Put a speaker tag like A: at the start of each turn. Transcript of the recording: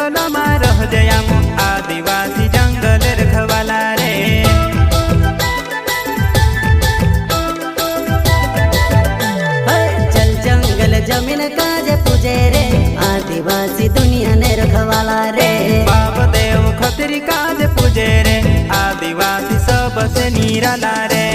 A: जंगलમાં રહજે આમ आदिवासी जंगल रखवाला रे।
B: चल जंगल जमीन काजे पूजे रे आदिवासी दुनिया ने रखवाला रे।
A: बाप देव खतरी काजे पूजे रे आदिवासी सबसे निराला रे।